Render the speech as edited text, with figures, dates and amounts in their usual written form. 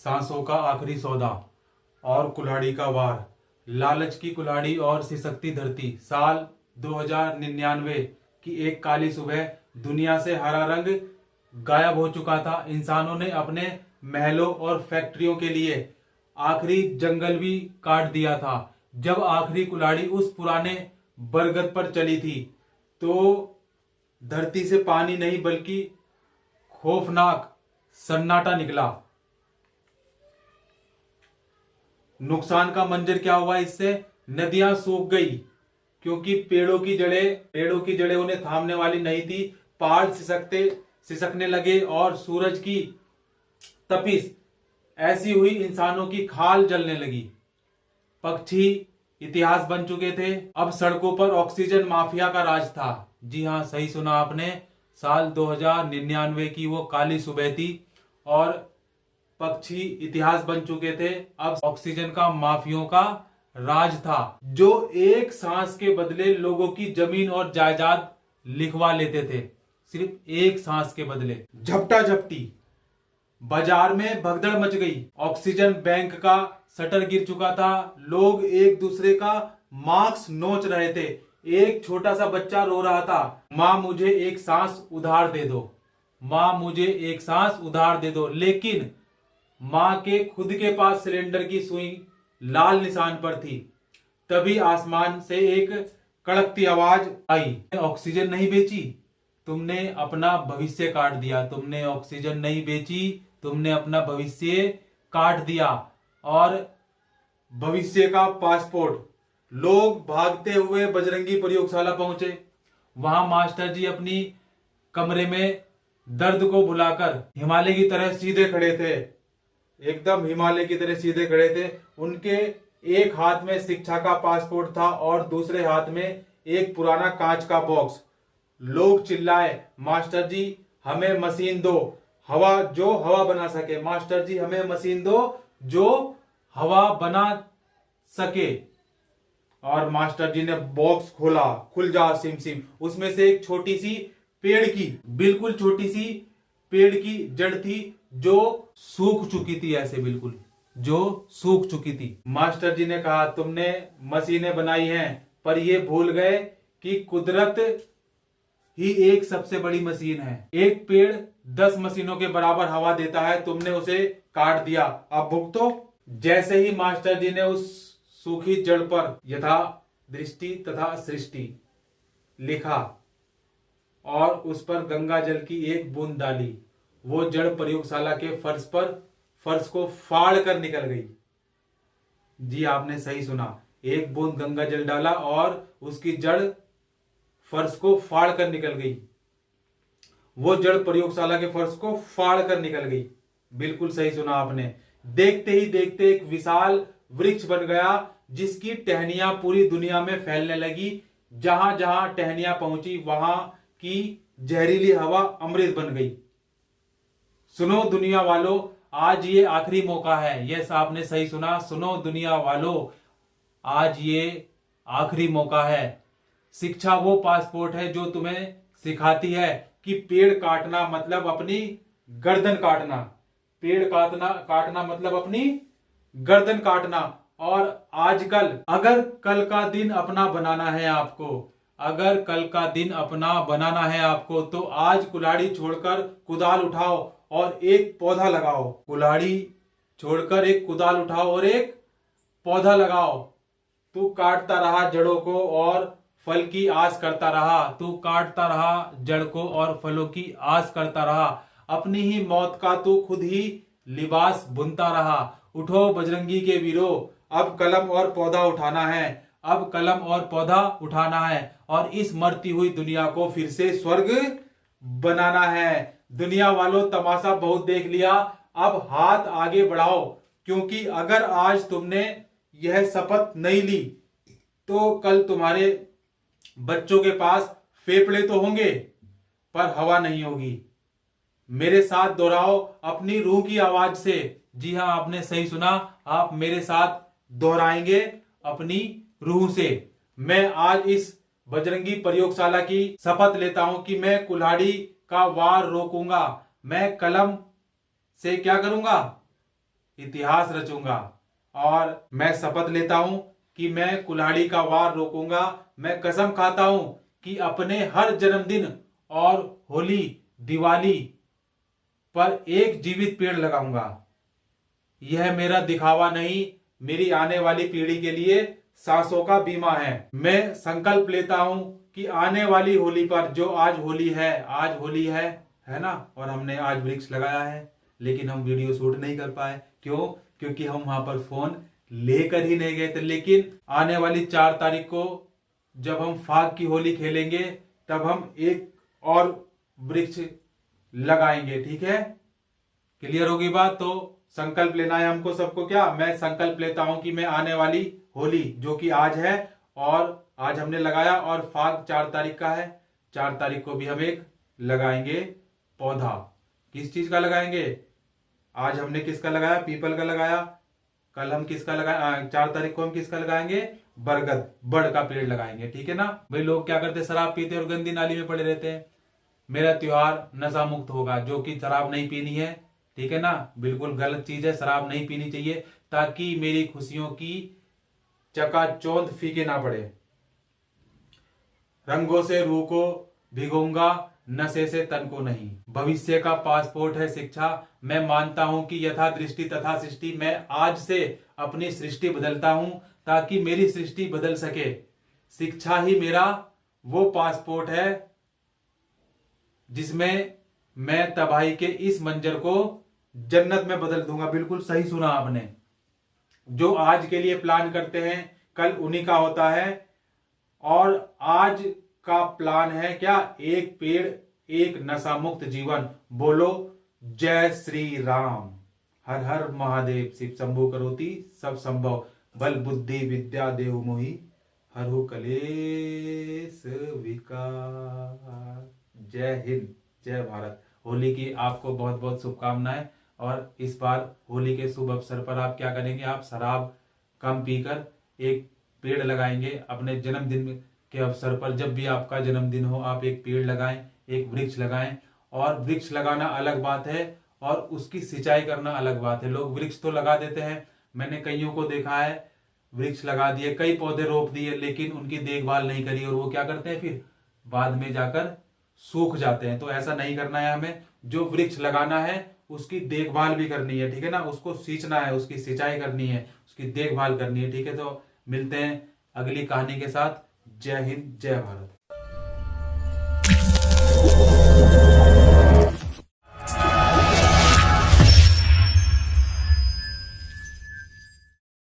सांसों का आखिरी सौदा और कुल्हाड़ी का वार, लालच की कुल्हाड़ी और सिसकती धरती। साल 2099 की एक काली सुबह दुनिया से हरा रंग गायब हो चुका था। इंसानों ने अपने महलों और फैक्ट्रियों के लिए आखिरी जंगल भी काट दिया था। जब आखिरी कुल्हाड़ी उस पुराने बरगद पर चली थी तो धरती से पानी नहीं बल्कि खौफनाक सन्नाटा निकला। नुकसान का मंजर क्या हुआ इससे? नदियां सूख गई क्योंकि पेड़ों की जड़ें उन्हें थामने वाली नहीं थी। पहाड़ सिसकने लगे और सूरज की तपिश ऐसी हुई इंसानों की खाल जलने लगी। पक्षी इतिहास बन चुके थे। अब सड़कों पर ऑक्सीजन माफिया का राज था। जी हाँ, सही सुना आपने। साल 2099 की वो काली सुबह थी और पक्षी इतिहास बन चुके थे। अब ऑक्सीजन का माफियों का राज था, जो एक सांस के बदले लोगों की जमीन और जायदाद लिखवा लेते थे। सिर्फ एक सांस के बदले। झपटा झपटी बाजार में भगदड़ मच गई। ऑक्सीजन बैंक का शटर गिर चुका था। लोग एक दूसरे का मास्क नोच रहे थे। एक छोटा सा बच्चा रो रहा था, माँ मुझे एक सांस उधार दे दो, माँ मुझे एक सांस उधार दे दो। लेकिन माँ के खुद के पास सिलेंडर की सुई लाल निशान पर थी। तभी आसमान से एक कड़कती आवाज आई, ऑक्सीजन नहीं बेची, तुमने अपना भविष्य काट दिया। तुमने ऑक्सीजन नहीं बेची, तुमने अपना भविष्य काट दिया। और भविष्य का पासपोर्ट। लोग भागते हुए बजरंगी प्रयोगशाला पहुंचे। वहां मास्टर जी अपनी कमरे में दर्द को भुलाकर हिमालय की तरह सीधे खड़े थे। एकदम हिमालय की तरह सीधे खड़े थे। उनके एक हाथ में शिक्षा का पासपोर्ट था और दूसरे हाथ में एक पुराना कांच का बॉक्स। लोग चिल्लाए, मास्टर जी हमें मशीन दो, जो हवा बना सके। मास्टर जी हमें मशीन दो जो हवा बना सके। और मास्टर जी ने बॉक्स खोला, खुल जा सिम सिम। उसमें से एक छोटी सी पेड़ की, बिल्कुल छोटी सी पेड़ की जड़ थी जो सूख चुकी थी, ऐसे बिल्कुल जो सूख चुकी थी। मास्टर जी ने कहा, तुमने मशीनें बनाई हैं पर ये भूल गए कि कुदरत ही एक सबसे बड़ी मशीन है। एक पेड़ 10 मशीनों के बराबर हवा देता है, तुमने उसे काट दिया, अब भुगतो। जैसे ही मास्टर जी ने उस सूखी जड़ पर यथा दृष्टि तथा सृष्टि लिखा और उस पर गंगा जल की एक बूंद डाली, वो जड़ प्रयोगशाला के फर्श को फाड़ कर निकल गई। जी आपने सही सुना, एक बूंद गंगा जल डाला और उसकी जड़ फर्श को फाड़ कर निकल गई। वो जड़ प्रयोगशाला के फर्श को फाड़ कर निकल गई। बिल्कुल सही सुना आपने। देखते ही देखते एक विशाल वृक्ष बन गया जिसकी टहनियां पूरी दुनिया में फैलने लगी। जहां जहां टहनियां पहुंची वहां की जहरीली हवा अमृत बन गई। सुनो दुनिया वालों, आज ये आखिरी मौका है। यस आपने सही सुना। सुनो दुनिया वालों, आज ये आखिरी मौका है। शिक्षा वो पासपोर्ट है जो तुम्हें सिखाती है कि पेड़ काटना मतलब अपनी गर्दन काटना। पेड़ काटना मतलब अपनी गर्दन काटना। और आजकल अगर कल का दिन अपना बनाना है आपको, अगर कल का दिन अपना बनाना है आपको, तो आज कुल्हाड़ी छोड़कर कुदाल उठाओ और एक पौधा लगाओ। कुल्हाड़ी छोड़कर एक कुदाल उठाओ और एक पौधा लगाओ। तू काटता रहा जड़ों को और फल की आस करता रहा। तू काटता रहा जड़ को और फलों की आस करता रहा। अपनी ही मौत का तू खुद ही लिबास बुनता रहा। उठो बजरंगी के वीरों, अब कलम और पौधा उठाना है। अब कलम और पौधा उठाना है और इस मरती हुई दुनिया को फिर से स्वर्ग बनाना है। दुनिया वालों, तमाशा बहुत देख लिया, अब हाथ आगे बढ़ाओ, क्योंकि अगर आज तुमने यह शपथ नहीं ली तो कल तुम्हारे बच्चों के पास फेफड़े तो होंगे पर हवा नहीं होगी। मेरे साथ दोहराओ अपनी रूह की आवाज से। जी हाँ आपने सही सुना, आप मेरे साथ दोहराएंगे अपनी रूह से। मैं आज इस बजरंगी प्रयोगशाला की शपथ लेता हूं कि मैं कुल्हाड़ी का वार रोकूंगा। मैं कलम से क्या करूंगा? इतिहास रचूंगा। और मैं शपथ लेता हूं कि मैं कुल्हाड़ी का वार रोकूंगा। मैं कसम खाता हूं कि अपने हर जन्मदिन और होली दिवाली पर एक जीवित पेड़ लगाऊंगा। यह मेरा दिखावा नहीं, मेरी आने वाली पीढ़ी के लिए सांसों का बीमा है। मैं संकल्प लेता हूं कि आने वाली होली पर, जो आज होली है ना, और हमने आज वृक्ष लगाया है, लेकिन हम वीडियो शूट नहीं कर पाए। क्यों? क्योंकि हम वहां पर फोन लेकर ही नहीं गए थे। लेकिन आने वाली 4 तारीख को जब हम फाग की होली खेलेंगे, तब हम एक और वृक्ष लगाएंगे। ठीक है, क्लियर होगी बात? तो संकल्प लेना है हमको सबको। क्या मैं संकल्प लेता हूं कि मैं आने वाली होली, जो कि आज है, और आज हमने लगाया, और फाग 4 तारीख का है, 4 तारीख को भी हम एक लगाएंगे पौधा। किस चीज का लगाएंगे? आज हमने किसका लगाया? पीपल का लगाया। कल हम किसका लगाया? 4 तारीख को हम किसका लगाएंगे? बरगद, बड़ का पेड़ लगाएंगे। ठीक है ना भाई। लोग क्या करते? शराब पीते और गंदी नाली में पड़े रहते हैं। मेरा त्योहार नशा मुक्त होगा, जो कि शराब नहीं पीनी है। ठीक है ना, बिल्कुल गलत चीज है, शराब नहीं पीनी चाहिए, ताकि मेरी खुशियों की चकाचौंध फीके ना पड़े। रंगों से रूह को भिगोऊंगा, नशे से तन को नहीं। भविष्य का पासपोर्ट है शिक्षा। मैं मानता हूं कि यथा दृष्टि तथा सृष्टि। मैं आज से अपनी सृष्टि बदलता हूं, ताकि मेरी सृष्टि बदल सके। शिक्षा ही मेरा वो पासपोर्ट है जिसमें मैं तबाही के इस मंजर को जन्नत में बदल दूंगा। बिल्कुल सही सुना आपने। जो आज के लिए प्लान करते हैं, कल उन्हीं का होता है। और आज का प्लान है क्या? एक पेड़, एक नशा मुक्त जीवन। बोलो जय श्री राम। हर हर महादेव। शिव शंभु करोति सब संभव। बल बुद्धि विद्या देहु मोहि, हरहु कलेश विकार। जय हिंद, जय भारत। होली की आपको बहुत बहुत शुभकामनाएं। और इस बार होली के शुभ अवसर पर आप क्या करेंगे? आप शराब कम पीकर एक पेड़ लगाएंगे। अपने जन्मदिन के अवसर पर, जब भी आपका जन्मदिन हो, आप एक पेड़ लगाएं, एक वृक्ष लगाएं। और वृक्ष लगाना अलग बात है और उसकी सिंचाई करना अलग बात है। लोग वृक्ष तो लगा देते हैं, मैंने कईयों को देखा है, वृक्ष लगा दिए, कई पौधे रोप दिए, लेकिन उनकी देखभाल नहीं करी, और वो क्या करते हैं फिर बाद में जाकर सूख जाते हैं। तो ऐसा नहीं करना है हमें। जो वृक्ष लगाना है उसकी देखभाल भी करनी है। ठीक है ना, उसको सींचना है, उसकी सिंचाई करनी है, उसकी देखभाल करनी है। ठीक है, तो मिलते हैं अगली कहानी के साथ। जय हिंद, जय भारत।